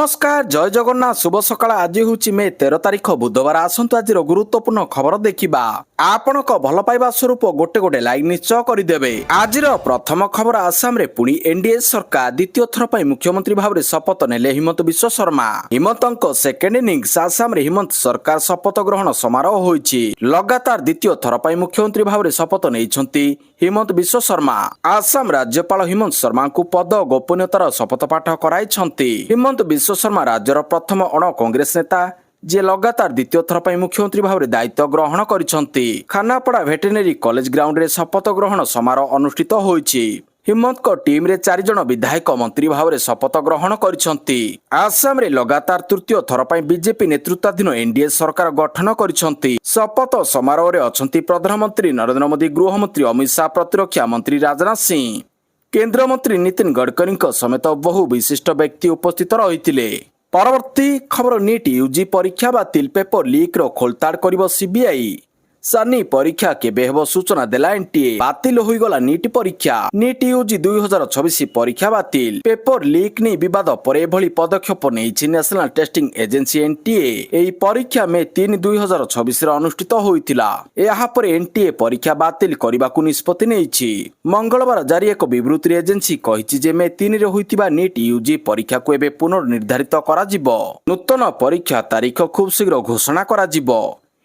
नमस्कार जय जगन्नाथ शुभ सकाळ आज हूँ मे 13 तारिख बुधवार आसतु आज गुरुत्वपूर्ण खबर देखा आपण भल पाइबा स्वरूप गोटे गोटे लाइक निश्चय करदे। आज प्रथम खबर आसाम रे पुणी एनडीए सरकार द्वितीय थर पर मुख्यमंत्री भाव में शपथ नेले हिमंत विश्व शर्मा। हिमंत सेकेंड इनिंग्स आसाम रे हिमंत सरकार शपथ ग्रहण समारोह होईछि। लगातार द्वितीय थर पर मुख्यमंत्री भाव में शपथ नहीं हिमंत विश्व शर्मा। आसाम राज्यपाल हिमंत शर्मा को पद गोपनीयतार शपथ पाठ कराई। हिमंत विश्व शर्मा राज्यर प्रथम अण कांग्रेस नेता जे लगातार द्वितीय थर पर मुख्यमंत्री भाव में दायित्व ग्रहण करिसेंती। खानापड़ा भेटेनेरी कॉलेज ग्राउंड रे शपथ ग्रहण समारोह अनुष्ठित होईछि। हिमंत को टीम रे 4 जण विधायक मंत्री भाव में शपथ ग्रहण करिसेंती। आसाम रे लगातार तृतीय थर पर बीजेपी नेतृत्वाधीन एनडीए सरकार गठन करिसेंती। शपथ समारोह रे अछंती प्रधानमंत्री नरेंद्र मोदी, गृहमंत्री अमित शाह, प्रतिरक्षा मंत्री राजनाथ सिंह, केंद्र मंत्री नितिन गडकरी समेत बहु विशिष्ट व्यक्ति उपस्थित रही। परवर्ती खबर नीट यूजी परीक्षा बातिल पेपर लीक रो खोलताड़ करिवो सीबीआई। सानी परीक्षा केबे हेबो सूचना देला एनटीए। बातिल होई गला नीट परीक्षा। नीट यूजी 2026 परीक्षा बातिल पेपर लीक नै विवाद परे भली पदक्षेप नेछि नेशनल टेस्टिंग एजेंसी एनटीए। एई परीक्षा मे 3 2026 रे अनुष्ठित होइतिला। एहा परे एनटीए परीक्षा बातिल करिबाकू निष्पत्ति नेछि। मंगलवार जारी एक विवृत्ति एजेंसी कहिछि जे मे 3 रे होइतिबा नीट यूजी परीक्षा को एबे पुनर्निर्धारित करा जिवो। नूतन परीक्षा तारीख खूब शीघ्र घोषणा करा जिवो।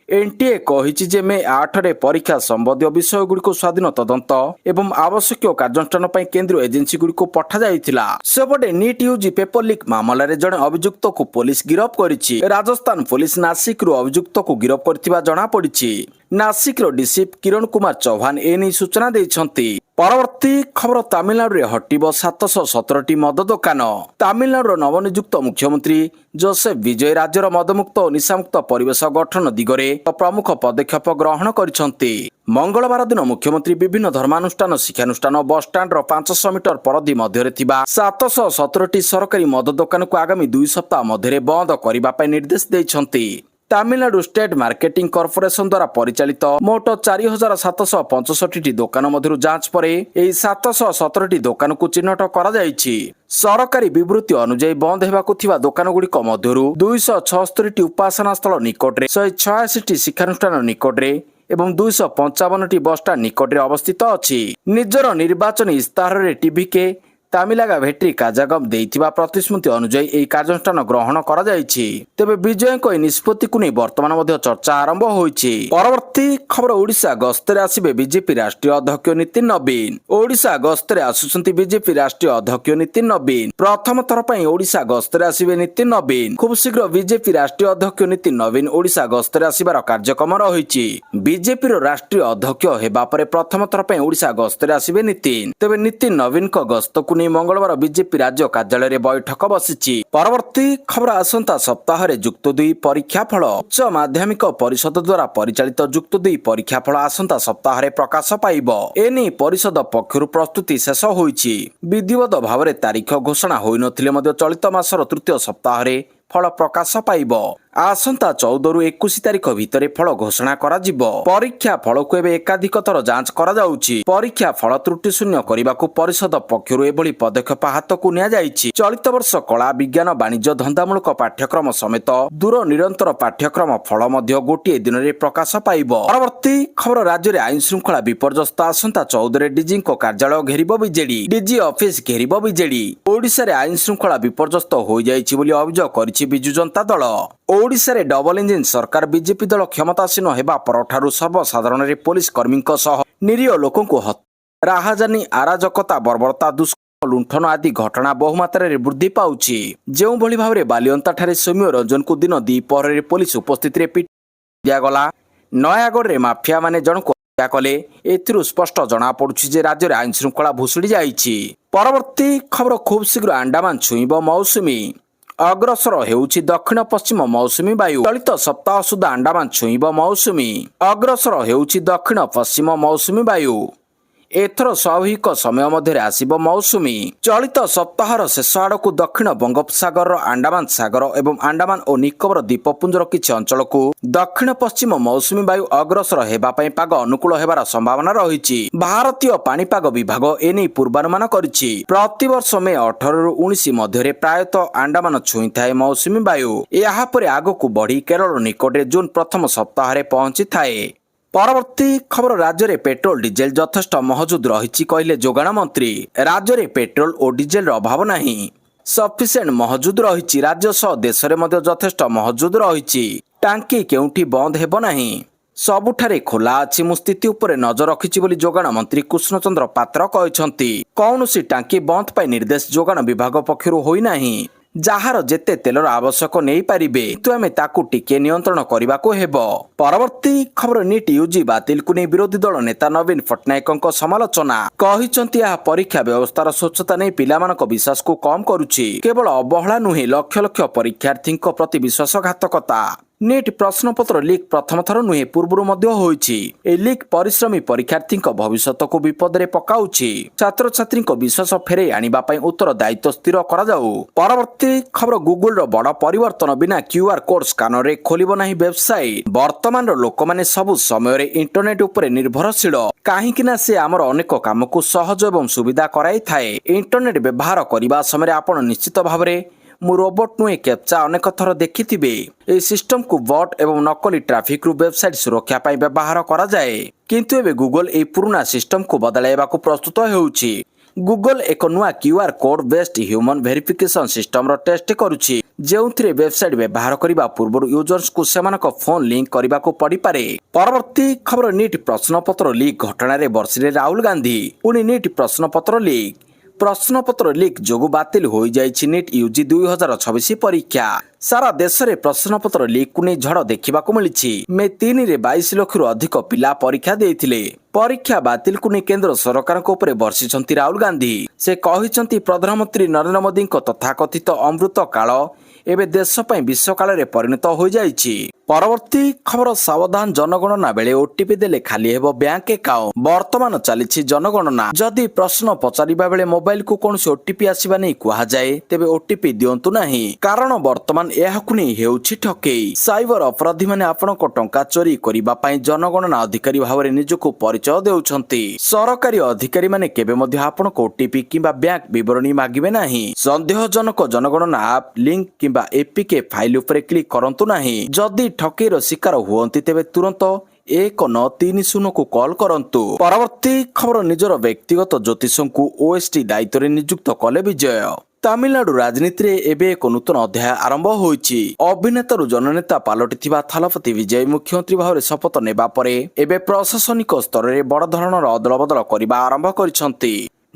एनटीए कहिछि जे मे 8 रे परीक्षा संबंधी विषय गुड़िक स्वाधीन तदंत एवं आवश्यक कार्यानुष्ठान पर केंद्रीय एजेंसी गुड़िक पठा जाइतिला। सेपटे नीट यूजी पेपर लीक मामला रे जणे अभियुक्त को पुलिस गिरफ्त करिछि। राजस्थान पुलिस नासिक रु अभियुक्त को गिरफ्त करथिबा जणा पड़िछि। नासिक रो डीसीपी किरण कुमार चौहान एनी सूचना दैछंती। परवर्ती खबर तमिलनाडु रे हटिबो 717टी मद दुकान। तमिलनाडु नवनियुक्त मुख्यमंत्री जोसेफ विजय राज्यर मदमुक्त और निशामुक्त परिवेश गठन दिगरे प्रमुख पदक्षेप ग्रहण करिसेंती। मंगलवार दिन मुख्यमंत्री विभिन्न धर्मानुष्ठान, शिक्षानुष्ठान, बस स्टाण्ड 500 मीटर परिधि मध्य 717टी सरकारी मद दुकान को आगामी 2 सप्ताह मध्य बंद करने निर्देश देइछंती। तमिलनाडु स्टेट मार्केटिंग कॉर्पोरेशन द्वारा परिचालित मोट 4765टी दुकान मध्य जांच पर 717टी दुकान को चिन्हट करा जायछि। सरकारी विवृत्ति अनुसार बंद हेबाकु थिबा दुकान गुड़िक मध्यरु 276टी उपासना स्थल निकटरे, 186टी शिक्षानुष्ठान निकटरे एवं 255टी बस स्टाण्ड निकटरे अवस्थित अछि। निजर निर्वाचन इस्ताहार रे टीवी के तामिलागा भेट्री काजागम देइथिबा प्रतिश्रुति अनुसार एई कार्यानुष्ठान ग्रहण करा जायछि। तेबे विजय को निष्पत्ति को नै वर्तमान मध्य चर्चा आरंभ होईछि। परवर्ती खबर ओडिशा गस्तरे आसिबे बीजेपी राष्ट्रीय अध्यक्ष नितिन नवीन। ओडिशा गस्तरे आसुछंती बीजेपी राष्ट्रीय अध्यक्ष नितिन नवीन। प्रथम थर पई ओडिशा गस्तरे आसिबे नितिन नवीन। खूब शीघ्र बीजेपी राष्ट्रीय अध्यक्ष नितिन नवीन ओडिशा गस्तरे आसिबार कार्यक्रम रहिछि। बीजेपी रो राष्ट्रीय अध्यक्ष हेबा परे प्रथम थर पई ओडिशा गस्तरे आसिबे नितिन। तेबे नितिन नवीन को गस्त को मंगलवार बीजेपी राज्य कार्यालय रे बैठक बसिछि। परवर्ती खबर आसंता सप्ताह रे युक्त 2 परीक्षा फल। उच्च माध्यमिक परिषद द्वारा परिचालित युक्त 2 परीक्षा फल आसंता सप्ताह रे प्रकाश पाइबो। एनी परिषद पक्षरु प्रस्तुति शेष होईछि। विधिवत भाव रे तारीख घोषणा होई नथिले मध्ये चलित मासर तृतीय सप्ताह रे फल प्रकाश पाइबो। आसंता 14 रु 21 तारिख भितरे फल घोषणा करा जिवो। परीक्षा फल को एबे एकाधिक थर जांच करा जाउछि। परीक्षा फल त्रुटि शून्य करिबाकू परिषद पक्षरु एभली पदक्षेप हातकू निया जाइछि। चलित वर्ष कला, विज्ञान, वाणिज्य, धंदामूलक पाठ्यक्रम समेत दूर निरंतर पाठ्यक्रम फल मध्ये गोटिए दिन रे प्रकाश पाइबो। परवर्ती खबर राज्य रे आईन श्रृंखला विपर्यस्त। आसंता 14 रे डीजी को कार्यालय घेरिबो बीजेडी। डीजी ऑफिस घेरिबो बीजेडी। ओडिशा रे आईन श्रृंखला विपर्यस्त होई जाइछि बोली अभियोग करिछि बिजु जनता दल। ओडिशा रे डबल इंजिन सरकार बीजेपी दल क्षमतासीन हेबा परठारु सर्वसाधारण रे पुलिस कर्मी सह निरीह लोकों को हत्या, राहाजानी, अराजकता, बर्बरता, दुष्कर्म, लुंठन आदि घटना बहुमात्रा रे वृद्धि पाउछि। जेउ भली भाबरे बालियंता ठारे सौम्य रंजन को दिन 2 पहर रे पुलिस उपस्थित रे पिट दियागला। नयागढ़ रे माफिया माने जणको हत्या कले। एथिरु स्पष्ट जना पडुछि जे राज्य रे आईन श्रृंखला भुसुडी जाइछि। परवर्ती खबर खूब शीघ्र अंडमान छुइबो मौसुमी। अग्रसर हेउछि दक्षिण पश्चिम मौसुमी वायु। चलित सप्ताह सुधा अंडमान छुइबो मौसुमी। अग्रसर हेउछि दक्षिण पश्चिम मौसुमी वायु। ଏଥର ସ୍ୱାଭାବିକ ସମୟ ମଧ୍ୟରେ ଆସିବ ମୌସୁମୀ। ଚଳିତ ସପ୍ତାହର ଶେଷ ଆଡ଼କୁ ଦକ୍ଷିଣ ବଙ୍ଗୋପସାଗରର ଆଣ୍ଡାମାନ ସାଗର ଏବଂ ଆଣ୍ଡାମାନ ଓ ନିକୋବର ଦ୍ୱୀପପୁଞ୍ଜର କିଛି ଅଞ୍ଚଳକୁ ଦକ୍ଷିଣ ପଶ୍ଚିମ ମୌସୁମୀ ବାୟୁ ଅଗ୍ରସର ହେବା ପାଇଁ ପାଗ ଅନୁକୂଳ ହେବାର ସମ୍ଭାବନା ରହିଛି। ଭାରତୀୟ ପାଣିପାଗ ବିଭାଗ ଏନେଇ ପୂର୍ବାନୁମାନ କରିଛି। ପ୍ରତିବର୍ଷ ମେ 18ରୁ 19 ମଧ୍ୟରେ ପ୍ରାୟତଃ ଆଣ୍ଡାମାନ ଛୁଇଁଥାଏ ମୌସୁମୀ ବାୟୁ। ଏହାପରେ ଆଗକୁ ବଢି କେରଳ ନିକଟରେ ଜୁନ ପ୍ରଥମ ସପ୍ତାହରେ ପହଞ୍ଚିଥାଏ। ପରବର୍ତ୍ତୀ ଖବର, ରାଜ୍ୟରେ ପେଟ୍ରୋଲ ଡିଜେଲ ଯଥେଷ୍ଟ ମହଜୁଦ ରହିଛି କହିଲେ ଯୋଗାଣ ମନ୍ତ୍ରୀ। ରାଜ୍ୟରେ ପେଟ୍ରୋଲ ଓ ଡିଜେଲର ଅଭାବ ନାହିଁ, ସଫିସିଏଣ୍ଟ ମହଜୁଦ ରହିଛି। ରାଜ୍ୟ ସହ ଦେଶରେ ମଧ୍ୟ ଯଥେଷ୍ଟ ମହଜୁଦ ରହିଛି। ଟାଙ୍କି କେଉଁଠି ବନ୍ଦ ହେବ ନାହିଁ, ସବୁଠାରେ ଖୋଲା ଅଛି। ମୁଁ ସ୍ଥିତି ଉପରେ ନଜର ରଖିଛି ବୋଲି ଯୋଗାଣ ମନ୍ତ୍ରୀ କୃଷ୍ଣଚନ୍ଦ୍ର ପାତ୍ର କହିଛନ୍ତି। କୌଣସି ଟାଙ୍କି ବନ୍ଦ ପାଇଁ ନିର୍ଦ୍ଦେଶ ଯୋଗାଣ ବିଭାଗ ପକ୍ଷରୁ ହୋଇନାହିଁ। ଯାହାର ଯେତେ ତେଲର ଆବଶ୍ୟକ ନେଇପାରିବେ, କିନ୍ତୁ ଆମେ ତାକୁ ଟିକେ ନିୟନ୍ତ୍ରଣ କରିବାକୁ ହେବ। ପରବର୍ତ୍ତୀ ଖବର, ନିଟ୍ ୟୁଜି ବାତିଲକୁ ନେଇ ବିରୋଧୀ ଦଳ ନେତା ନବୀନ ପଟ୍ଟନାୟକଙ୍କ ସମାଲୋଚନା। କହିଛନ୍ତି ଏହା ପରୀକ୍ଷା ବ୍ୟବସ୍ଥାର ସ୍ୱଚ୍ଛତା ନେଇ ପିଲାମାନଙ୍କ ବିଶ୍ୱାସକୁ କମ୍ କରୁଛି। କେବଳ ଅବହେଳା ନୁହେଁ, ଲକ୍ଷ ଲକ୍ଷ ପରୀକ୍ଷାର୍ଥୀଙ୍କ ପ୍ରତି ବିଶ୍ୱାସଘାତକତା। ନିଟ୍ ପ୍ରଶ୍ନପତ୍ର ଲିକ୍ ପ୍ରଥମ ଥର ନୁହେଁ, ପୂର୍ବରୁ ମଧ୍ୟ ହୋଇଛି। ଏହି ଲିକ୍ ପରିଶ୍ରମୀ ପରୀକ୍ଷାର୍ଥୀଙ୍କ ଭବିଷ୍ୟତକୁ ବିପଦରେ ପକାଉଛି। ଛାତ୍ରଛାତ୍ରୀଙ୍କ ବିଶ୍ୱାସ ଫେରାଇ ଆଣିବା ପାଇଁ ଉତ୍ତର ଦାୟିତ୍ୱ ସ୍ଥିର କରାଯାଉ। ପରବର୍ତ୍ତୀ ଖବର, ଗୁଗୁଲର ବଡ଼ ପରିବର୍ତ୍ତନ, ବିନା କ୍ୟୁଆର କୋଡ ସ୍କାନରରେ ଖୋଲିବ ନାହିଁ ୱେବସାଇଟ। ବର୍ତ୍ତମାନର ଲୋକମାନେ ସବୁ ସମୟରେ ଇଣ୍ଟରନେଟ ଉପରେ ନିର୍ଭରଶୀଳ, କାହିଁକି ନା ସେ ଆମର ଅନେକ କାମକୁ ସହଜ ଏବଂ ସୁବିଧା କରାଇଥାଏ। ଇଣ୍ଟରନେଟ ବ୍ୟବହାର କରିବା ସମୟରେ ଆପଣ ନିଶ୍ଚିତ ଭାବରେ ମୁଁ ରୋବୋଟ ନୁହେଁ କ୍ୟାପ୍ଚା ଅନେକ ଥର ଦେଖିଥିବେ। ଏହି ସିଷ୍ଟମକୁ ବଟ୍ ଏବଂ ନକଲି ଟ୍ରାଫିକରୁ ୱେବସାଇଟ ସୁରକ୍ଷା ପାଇଁ ବ୍ୟବହାର କରାଯାଏ। କିନ୍ତୁ ଏବେ ଗୁଗଲ ଏହି ପୁରୁଣା ସିଷ୍ଟମକୁ ବଦଳାଇବାକୁ ପ୍ରସ୍ତୁତ ହେଉଛି। ଗୁଗଲ ଏକ ନୂଆ QR code based human verification ସିଷ୍ଟମର ଟେଷ୍ଟ କରୁଛି, ଯେଉଁଥିରେ ୱେବସାଇଟ ବ୍ୟବହାର କରିବା ପୂର୍ବରୁ ୟୁଜର୍ସଙ୍କୁ ସେମାନଙ୍କ ଫୋନ ଲିଙ୍କ କରିବାକୁ ପଡ଼ିପାରେ। ପରବର୍ତ୍ତୀ ଖବର, ନିଟ୍ ପ୍ରଶ୍ନପତ୍ର ଲିକ୍ ଘଟଣାରେ ବର୍ଷିଲେ ରାହୁଲ ଗାନ୍ଧୀ। ପୁଣି ନିଟ୍ ପ୍ରଶ୍ନପତ୍ର ଲିକ୍। ପ୍ରଶ୍ନପତ୍ର ଲିକ୍ ଯୋଗୁଁ ବାତିଲ ହୋଇଯାଇଛି ନିଟ୍ ୟୁଜି 2026 ପରୀକ୍ଷା। ସାରା ଦେଶରେ ପ୍ରଶ୍ନପତ୍ର ଲିକ୍କୁ ନେଇ ଝଡ଼ ଦେଖିବାକୁ ମିଳିଛି। ମେ 3ରେ 22 ଲକ୍ଷରୁ ଅଧିକ ପିଲା ପରୀକ୍ଷା ଦେଇଥିଲେ। ପରୀକ୍ଷା ବାତିଲକୁ ନେଇ କେନ୍ଦ୍ର ସରକାରଙ୍କ ଉପରେ ବର୍ଷିଛନ୍ତି ରାହୁଲ ଗାନ୍ଧୀ। ସେ କହିଛନ୍ତି ପ୍ରଧାନମନ୍ତ୍ରୀ ନରେନ୍ଦ୍ର ମୋଦିଙ୍କ ତଥାକଥିତ ଅମୃତ କାଳ ଏବେ ଦେଶ ପାଇଁ ବିଶ୍ୱକାଳରେ ପରିଣତ ହୋଇଯାଇଛି। ପରବର୍ତ୍ତୀ ଖବର, ସାବଧାନ, ଜନଗଣନା ବେଳେ ଓଟିପି ଦେଲେ ଖାଲି ହେବ ବ୍ୟାଙ୍କ ଆକାଉଣ୍ଟ। ବର୍ତ୍ତମାନ ଚାଲିଛି ଜନଗଣନା। ଯଦି ପ୍ରଶ୍ନ ପଚାରିବା ବେଳେ ମୋବାଇଲକୁ କୌଣସି ଓଟିପି ଆସିବା ନେଇ କୁହାଯାଏ, ତେବେ ଓଟିପି ଦିଅନ୍ତୁ ନାହିଁ, କାରଣ ବର୍ତ୍ତମାନ ଏହାକୁ ନେଇ ହେଉଛି ଠକେଇ। ସାଇବର ଅପରାଧୀମାନେ ଆପଣଙ୍କ ଟଙ୍କା ଚୋରି କରିବା ପାଇଁ ଜନଗଣନା ଅଧିକାରୀ ଭାବରେ ନିଜକୁ ପରିଚୟ ଦେଉଛନ୍ତି। ସରକାରୀ ଅଧିକାରୀମାନେ କେବେ ମଧ୍ୟ ଆପଣଙ୍କ ଓଟିପି କିମ୍ବା ବ୍ୟାଙ୍କ ବିବରଣୀ ମାଗିବେ ନାହିଁ। ସନ୍ଦେହଜନକ ଜନଗଣନା ଆପ୍, ଲିଙ୍କ କିମ୍ବା ଏପିକେ ଫାଇଲ ଉପରେ କ୍ଲିକ୍ କରନ୍ତୁ ନାହିଁ। ଯଦି ଠକେଇର ଶିକାର ହୁଅନ୍ତି, ତେବେ ତୁରନ୍ତ 1930କୁ କଲ୍ କରନ୍ତୁ। ପରବର୍ତ୍ତୀ ଖବର, ନିଜର ବ୍ୟକ୍ତିଗତ ଜ୍ୟୋତିଷଙ୍କୁ ଓଏସଟି ଦାୟିତ୍ୱରେ ନିଯୁକ୍ତ କଲେ ବିଜୟ। ତାମିଲନାଡୁ ରାଜନୀତିରେ ଏବେ ଏକ ନୂତନ ଅଧ୍ୟାୟ ଆରମ୍ଭ ହୋଇଛି। ଅଭିନେତାରୁ ଜନନେତା ପାଲଟିଥିବା ଥାଲପତି ବିଜୟ ମୁଖ୍ୟମନ୍ତ୍ରୀ ଭାବରେ ଶପଥ ନେବା ପରେ ଏବେ ପ୍ରଶାସନିକ ସ୍ତରରେ ବଡ଼ ଧରଣର ଅଦଳବଦଳ କରିବା ଆରମ୍ଭ କରିଛନ୍ତି।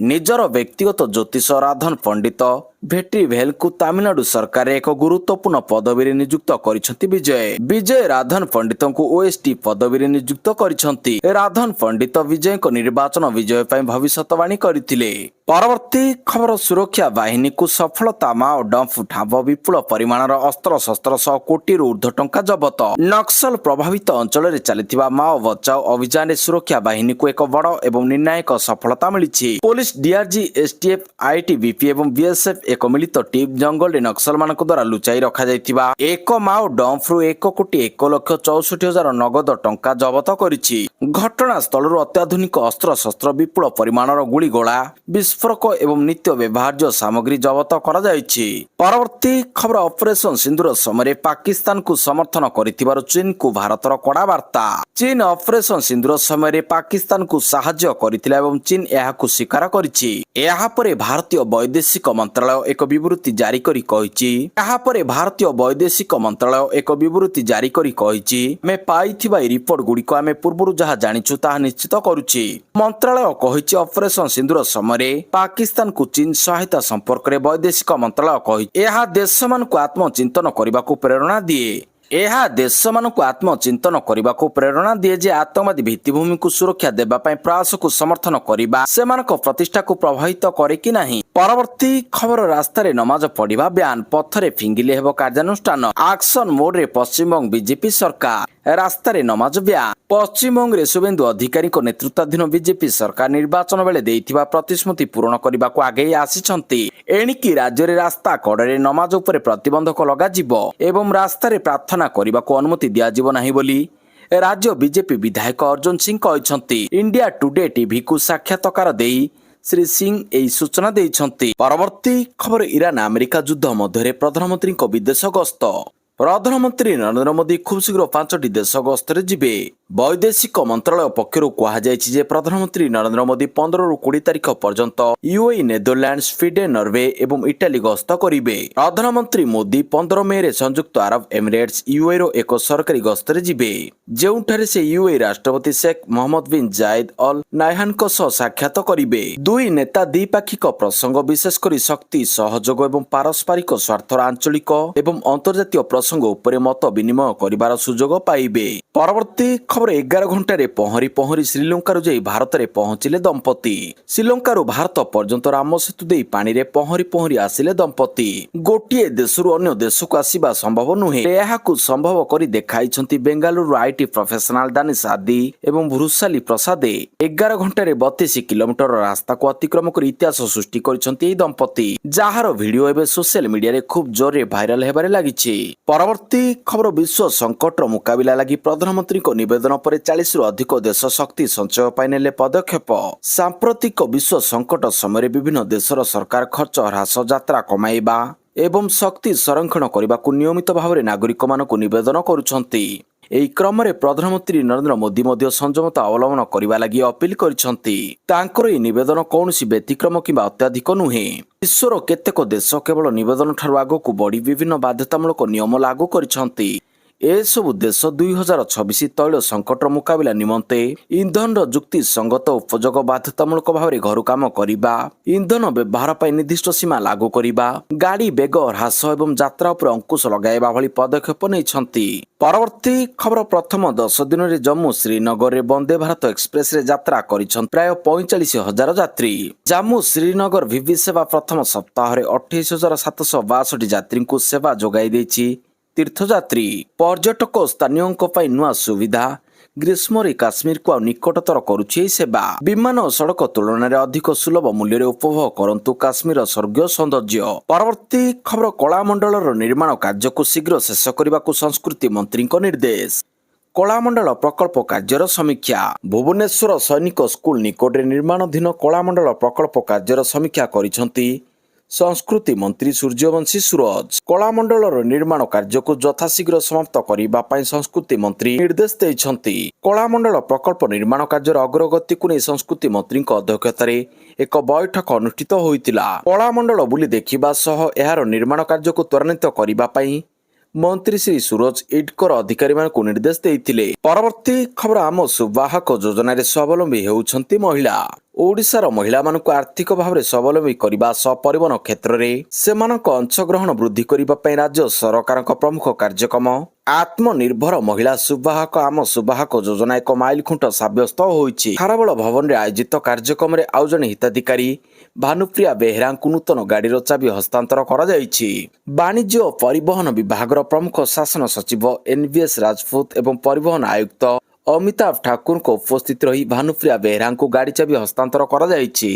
ନିଜର ବ୍ୟକ୍ତିଗତ ଜ୍ୟୋତିଷ ରାଧନ ପଣ୍ଡିତ ଭେଟ୍ରିଭେଲଙ୍କୁ ତାମିଲନାଡୁ ସରକାର ଏକ ଗୁରୁତ୍ୱପୂର୍ଣ୍ଣ ପଦବୀରେ ନିଯୁକ୍ତ କରିଛନ୍ତି ବିଜୟ। ବିଜୟ ରାଧନ ପଣ୍ଡିତଙ୍କୁ ଓଏସଟି ପଦବୀରେ ନିଯୁକ୍ତ କରିଛନ୍ତି। ରାଧନ ପଣ୍ଡିତ ବିଜୟଙ୍କ ନିର୍ବାଚନ ବିଜୟ ପାଇଁ ଭବିଷ୍ୟତବାଣୀ କରିଥିଲେ। ପରବର୍ତ୍ତୀ ଖବର, ସୁରକ୍ଷା ବାହିନୀକୁ ସଫଳତା, ମାଓ ଡମ୍ପ ଠାବ, ବିପୁଳ ପରିମାଣର ଅସ୍ତ୍ରଶସ୍ତ୍ର ସହ କୋଟିରୁ ଉର୍ଦ୍ଧ୍ୱ ଟଙ୍କା ଜବତ। ନକ୍ସଲ ପ୍ରଭାବିତ ଅଞ୍ଚଳରେ ଚାଲିଥିବା ମାଓ ବଚାଓ ଅଭିଯାନରେ ସୁରକ୍ଷା ବାହିନୀକୁ ଏକ ବଡ଼ ଏବଂ ନିର୍ଣ୍ଣାୟକ ସଫଳତା ମିଳିଛି। ପୋଲିସ, ଡିଆରଜି, ଏସଟିଏଫ, ଆଇଟିବିପି ଏବଂ ବିଏସଏଫ ଏକ ମିଳିତ ଟିମ୍ ଜଙ୍ଗଲରେ ନକ୍ସଲମାନଙ୍କ ଦ୍ୱାରା ଲୁଚାଇ ରଖାଯାଇଥିବା ଏକ ମାଓ ଡମ୍ପରୁ 1,01,64,000 ନଗଦ ଟଙ୍କା ଜବତ କରିଛି। ଘଟଣାସ୍ଥଳରୁ ଅତ୍ୟାଧୁନିକ ଅସ୍ତ୍ରଶସ୍ତ୍ର, ବିପୁଳ ପରିମାଣର ଗୁଳିଗୋଳା, ବିସ୍ଫୋରକ ଏବଂ ନିତ୍ୟ ବ୍ୟବହାର୍ଯ୍ୟ ସାମଗ୍ରୀ ଜବତ କରାଯାଇଛି। ପରବର୍ତ୍ତୀ ଖବର, ଅପରେସନ ସିନ୍ଦୁର ସମୟରେ ପାକିସ୍ତାନକୁ ସମର୍ଥନ କରିଥିବାରୁ ଚୀନକୁ ଭାରତର କଡ଼ା ବାର୍ତ୍ତା। ଚୀନ ଅପରେସନ ସିନ୍ଦୁର ସମୟରେ ପାକିସ୍ତାନକୁ ସାହାଯ୍ୟ କରିଥିଲା ଏବଂ ଚୀନ ଏହାକୁ ସ୍ୱୀକାର କରିଛି। ଏହାପରେ ଭାରତୀୟ ବୈଦେଶିକ ମନ୍ତ୍ରାଳୟ ଏକ ବିବୃତ୍ତି ଜାରି କରି କହିଛି, ଆମେ ପାଇଥିବା ଏହି ରିପୋର୍ଟ ଗୁଡ଼ିକ ଆମେ ପୂର୍ବରୁ ଯାହା ଜାଣିଛୁ ତାହା ନିଶ୍ଚିତ କରୁଛି। ମନ୍ତ୍ରାଳୟ କହିଛି, ଅପରେସନ ସିନ୍ଦୁର ସମୟରେ ପାକିସ୍ତାନକୁ ଚୀନ ସହାୟତା ସମ୍ପର୍କରେ ବୈଦେଶିକ ମନ୍ତ୍ରାଳୟ କହିଛି, ଏହା ଦେଶମାନଙ୍କୁ ଆତ୍ମଚିନ୍ତନ କରିବାକୁ ପ୍ରେରଣା ଦିଏ ଯେ ଆତଙ୍କବାଦୀ ଭିତ୍ତିଭୂମିକୁ ସୁରକ୍ଷା ଦେବା ପାଇଁ ପ୍ରୟାସକୁ ସମର୍ଥନ କରିବା ସେମାନଙ୍କ ପ୍ରତିଷ୍ଠାକୁ ପ୍ରଭାବିତ କରେ କି ନାହିଁ। ପରବର୍ତ୍ତୀ ଖବର, ରାସ୍ତାରେ ନମାଜ ପଢିବା ବ୍ୟାନ୍, ପଥରେ ଫିଙ୍ଗିଲେ ହେବ କାର୍ଯ୍ୟାନୁଷ୍ଠାନ। ଆକ୍ସନ ମୋଡରେ ପଶ୍ଚିମବଙ୍ଗ ବିଜେପି ସରକାର। ରାସ୍ତାରେ ନମାଜ ବ୍ୟାନ୍। ପଶ୍ଚିମବଙ୍ଗରେ ଶୁଭେନ୍ଦୁ ଅଧିକାରୀଙ୍କ ନେତୃତ୍ୱାଧୀନ ବିଜେପି ସରକାର ନିର୍ବାଚନ ବେଳେ ଦେଇଥିବା ପ୍ରତିଶ୍ରୁତି ପୂରଣ କରିବାକୁ ଆଗେଇ ଆସିଛନ୍ତି। ଏଣିକି ରାଜ୍ୟରେ ରାସ୍ତା କଡ଼ରେ ନମାଜ ଉପରେ ପ୍ରତିବନ୍ଧକ ଲଗାଯିବ ଏବଂ ରାସ୍ତାରେ ପ୍ରାର୍ଥନା କରିବାକୁ ଅନୁମତି ଦିଆଯିବ ନାହିଁ ବୋଲି ରାଜ୍ୟ ବିଜେପି ବିଧାୟକ ଅର୍ଜୁନ ସିଂ କହିଛନ୍ତି। ଇଣ୍ଡିଆ ଟୁଡେ ଟିଭିକୁ ସାକ୍ଷାତକାର ଦେଇ ଶ୍ରୀ ସିଂ ଏହି ସୂଚନା ଦେଇଛନ୍ତି। ପରବର୍ତ୍ତୀ ଖବର, ଇରାନ ଆମେରିକା ଯୁଦ୍ଧ ମଧ୍ୟରେ ପ୍ରଧାନମନ୍ତ୍ରୀଙ୍କ ବିଦେଶ ଗସ୍ତ। ପ୍ରଧାନମନ୍ତ୍ରୀ ନରେନ୍ଦ୍ର ମୋଦି ଖୁବ୍ ଶୀଘ୍ର 5ଟି ଦେଶ ଗସ୍ତରେ ଯିବେ। ବୈଦେଶିକ ମନ୍ତ୍ରାଳୟ ପକ୍ଷରୁ କୁହାଯାଇଛି ଯେ ପ୍ରଧାନମନ୍ତ୍ରୀ ନରେନ୍ଦ୍ର ମୋଦି 15ରୁ 20 ତାରିଖ ପର୍ଯ୍ୟନ୍ତ ୟୁଏଇ, ନେଦରଲ୍ୟାଣ୍ଡ, ସ୍ୱିଡେନ, ନରୱେ ଏବଂ ଇଟାଲୀ ଗସ୍ତ କରିବେ। ପ୍ରଧାନମନ୍ତ୍ରୀ ମୋଦି 15 ମେରେ ସଂଯୁକ୍ତ ଆରବ ଏମିରେଟ୍ସ ୟୁଏଇର ଏକ ସରକାରୀ ଗସ୍ତରେ ଯିବେ, ଯେଉଁଠାରେ ସେ ୟୁଏଇ ରାଷ୍ଟ୍ରପତି Sheikh Mohamed bin Zayed Al ନାହ୍ୟାନଙ୍କ ସହ ସାକ୍ଷାତ କରିବେ। ଦୁଇ ନେତା ଦ୍ୱିପାକ୍ଷିକ ପ୍ରସଙ୍ଗ, ବିଶେଷ କରି ଶକ୍ତି ସହଯୋଗ ଏବଂ ପାରସ୍ପରିକ ସ୍ୱାର୍ଥର ଆଞ୍ଚଳିକ ଏବଂ ଅନ୍ତର୍ଜାତୀୟ ପ୍ରସଙ୍ଗ ଉପରେ ମତ ବିନିମୟ କରିବାର ସୁଯୋଗ ପାଇବେ। ପରବର୍ତ୍ତୀ ଖବର, 11 ଘଣ୍ଟାରେ ପହଁରି ପହଁରି ଶ୍ରୀଲଙ୍କାରୁ ଯାଇ ଭାରତରେ ପହଞ୍ଚିଲେ ଦମ୍ପତି। ଶ୍ରୀଲଙ୍କାରୁ ଭାରତ ପର୍ଯ୍ୟନ୍ତ ରାମ ସେତୁ ଦେଇ ପାଣିରେ ପହଁରି ପହଁରି ଆସିଲେ ଦମ୍ପତି। ଗୋଟିଏ ଦେଶରୁ ଅନ୍ୟ ଦେଶକୁ ଆସିବା ସମ୍ଭବ ନୁହେଁ, ଏହାକୁ ସମ୍ଭବ କରି ଦେଖାଇଛନ୍ତି ବେଙ୍ଗାଲୁରୁ ଆଇଟି ପ୍ରଫେସନାଲ ଦାନିଶ ଆଦି ଏବଂ ଭୃଶାଲି ପ୍ରସାଦେ। 11 ଘଣ୍ଟାରେ 32 କିଲୋମିଟର ରାସ୍ତାକୁ ଅତିକ୍ରମ କରି ଇତିହାସ ସୃଷ୍ଟି କରିଛନ୍ତି ଏହି ଦମ୍ପତି, ଯାହାର ଭିଡିଓ ଏବେ ସୋସିଆଲ ମିଡିଆରେ ଖୁବ୍ ଜୋରରେ ଭାଇରାଲ ହେବାରେ ଲାଗିଛି। ପରବର୍ତ୍ତୀ ଖବର, ବିଶ୍ୱ ସଂକଟର ମୁକାବିଲା ଲାଗି ପ୍ରଧାନମନ୍ତ୍ରୀଙ୍କ ନିବେଦନ ପରେ 40ରୁ ଅଧିକ ଦେଶ ଶକ୍ତି ସଞ୍ଚୟ ପାଇଁ ନେଲେ ପଦକ୍ଷେପ। ସାମ୍ପ୍ରତିକ ବିଶ୍ୱ ସଂକଟ ସମୟରେ ବିଭିନ୍ନ ଦେଶର ସରକାର ଖର୍ଚ୍ଚ ହ୍ରାସ, ଯାତ୍ରା କମାଇବା ଏବଂ ଶକ୍ତି ସଂରକ୍ଷଣ କରିବାକୁ ନିୟମିତ ଭାବରେ ନାଗରିକମାନଙ୍କୁ ନିବେଦନ କରୁଛନ୍ତି। ଏହି କ୍ରମରେ ପ୍ରଧାନମନ୍ତ୍ରୀ ନରେନ୍ଦ୍ର ମୋଦି ମଧ୍ୟ ସଂଯମତା ଅବଲମ୍ବନ କରିବା ଲାଗି ଅପିଲ କରିଛନ୍ତି। ତାଙ୍କର ଏହି ନିବେଦନ କୌଣସି ବ୍ୟତିକ୍ରମ କିମ୍ବା ଅତ୍ୟାଧିକ ନୁହେଁ। ବିଶ୍ୱର କେତେକ ଦେଶ କେବଳ ନିବେଦନ ଠାରୁ ଆଗକୁ ବଢି ବିଭିନ୍ନ ବାଧ୍ୟତାମୂଳକ ନିୟମ ଲାଗୁ କରିଛନ୍ତି। ଏସବୁ ଦେଶ 2026 ତୈଳ ସଂକଟର ମୁକାବିଲା ନିମନ୍ତେ ଇନ୍ଧନର ଯୁକ୍ତି ସଙ୍ଗତ ଉପଯୋଗ, ବାଧ୍ୟତାମୂଳକ ଭାବରେ ଘରୁ କାମ କରିବା, ଇନ୍ଧନ ବ୍ୟବହାର ପାଇଁ ନିର୍ଦ୍ଦିଷ୍ଟ ସୀମା ଲାଗୁ କରିବା, ଗାଡି ବେଗ ହ୍ରାସ ଏବଂ ଯାତ୍ରା ଉପରେ ଅଙ୍କୁଶ ଲଗାଇବା ଭଳି ପଦକ୍ଷେପ ନେଇଛନ୍ତି। ପରବର୍ତ୍ତୀ ଖବର, ପ୍ରଥମ 10 ଦିନରେ ଜମ୍ମୁ ଶ୍ରୀନଗରରେ ବନ୍ଦେ ଭାରତ ଏକ୍ସପ୍ରେସରେ ଯାତ୍ରା କରିଛନ୍ତି ପ୍ରାୟ 45,000 ଯାତ୍ରୀ। ଜମ୍ମୁ ଶ୍ରୀନଗର ଭିଭି ସେବା ପ୍ରଥମ ସପ୍ତାହରେ 28,762 ଯାତ୍ରୀଙ୍କୁ ସେବା ଯୋଗାଇ ଦେଇଛି। ତୀର୍ଥଯାତ୍ରୀ, ପର୍ଯ୍ୟଟକ ଓ ସ୍ଥାନୀୟଙ୍କ ପାଇଁ ନୂଆ ସୁବିଧା ଗ୍ରୀଷ୍ମରେ କାଶ୍ମୀରକୁ ଆଉ ନିକଟତର କରୁଛି ଏହି ସେବା। ବିମାନ ଓ ସଡ଼କ ତୁଳନାରେ ଅଧିକ ସୁଲଭ ମୂଲ୍ୟରେ ଉପଭୋଗ କରନ୍ତୁ କାଶ୍ମୀରର ସ୍ୱର୍ଗୀୟ ସୌନ୍ଦର୍ଯ୍ୟ। ପରବର୍ତ୍ତୀ ଖବର, କଳାମଣ୍ଡଳର ନିର୍ମାଣ କାର୍ଯ୍ୟକୁ ଶୀଘ୍ର ଶେଷ କରିବାକୁ ସଂସ୍କୃତି ମନ୍ତ୍ରୀଙ୍କ ନିର୍ଦ୍ଦେଶ। କଳାମଣ୍ଡଳ ପ୍ରକଳ୍ପ କାର୍ଯ୍ୟର ସମୀକ୍ଷା। ଭୁବନେଶ୍ୱର ସୈନିକ ସ୍କୁଲ ନିକଟରେ ନିର୍ମାଣାଧୀନ କଳାମଣ୍ଡଳ ପ୍ରକଳ୍ପ କାର୍ଯ୍ୟର ସମୀକ୍ଷା କରିଛନ୍ତି ସଂସ୍କୃତି ମନ୍ତ୍ରୀ ସୂର୍ଯ୍ୟବଂଶୀ ସୁରଜ। କଳାମଣ୍ଡଳର ନିର୍ମାଣ କାର୍ଯ୍ୟକୁ ଯଥାଶୀଘ୍ର ସମାପ୍ତ କରିବା ପାଇଁ ସଂସ୍କୃତି ମନ୍ତ୍ରୀ ନିର୍ଦ୍ଦେଶ ଦେଇଛନ୍ତି। କଳାମଣ୍ଡଳ ପ୍ରକଳ୍ପ ନିର୍ମାଣ କାର୍ଯ୍ୟର ଅଗ୍ରଗତିକୁ ନେଇ ସଂସ୍କୃତି ମନ୍ତ୍ରୀଙ୍କ ଅଧ୍ୟକ୍ଷତାରେ ଏକ ବୈଠକ ଅନୁଷ୍ଠିତ ହୋଇଥିଲା। କଳାମଣ୍ଡଳ ବୁଲି ଦେଖିବା ସହ ଏହାର ନିର୍ମାଣ କାର୍ଯ୍ୟକୁ ତ୍ୱରାନ୍ୱିତ କରିବା ପାଇଁ ମନ୍ତ୍ରୀ ଶ୍ରୀ ସୁରଜ ଇଡ୍କୋର ଅଧିକାରୀମାନଙ୍କୁ ନିର୍ଦ୍ଦେଶ ଦେଇଥିଲେ। ପରବର୍ତ୍ତୀ ଖବର, ଆମ ସୁବାହକ ଯୋଜନାରେ ସ୍ୱାବଲମ୍ବୀ ହେଉଛନ୍ତି ମହିଳା। ଓଡ଼ିଶାର ମହିଳାମାନଙ୍କୁ ଆର୍ଥିକ ଭାବରେ ସ୍ୱାବଲମ୍ବୀ କରିବା ସହ ପରିବହନ କ୍ଷେତ୍ରରେ ସେମାନଙ୍କ ଅଂଶଗ୍ରହଣ ବୃଦ୍ଧି କରିବା ପାଇଁ ରାଜ୍ୟ ସରକାରଙ୍କ ପ୍ରମୁଖ କାର୍ଯ୍ୟକ୍ରମ ଆତ୍ମନିର୍ଭର ମହିଳା ସୁବାହକ ଆମ ସୁବାହକ ଯୋଜନା ଏକ ମାଇଲଖୁଣ୍ଟ ସାବ୍ୟସ୍ତ ହୋଇଛି। ଖାରବେଳ ଭବନରେ ଆୟୋଜିତ କାର୍ଯ୍ୟକ୍ରମରେ ଆଉ ଜଣେ ହିତାଧିକାରୀ ଭାନୁପ୍ରିୟା ବେହେରାଙ୍କୁ ନୂତନ ଗାଡିର ଚାବି ହସ୍ତାନ୍ତର କରାଯାଇଛି। ବାଣିଜ୍ୟ ଓ ପରିବହନ ବିଭାଗର ପ୍ରମୁଖ ଶାସନ ସଚିବ NVS ରାଜପୁତ ଏବଂ ପରିବହନ ଆୟୁକ୍ତ ଅମିତାଭ ଠାକୁରଙ୍କ ଉପସ୍ଥିତି ରହି ଭାନୁପ୍ରିୟା ବେହେରାଙ୍କୁ ଗାଡି ଚାବି ହସ୍ତାନ୍ତର କରାଯାଇଛି।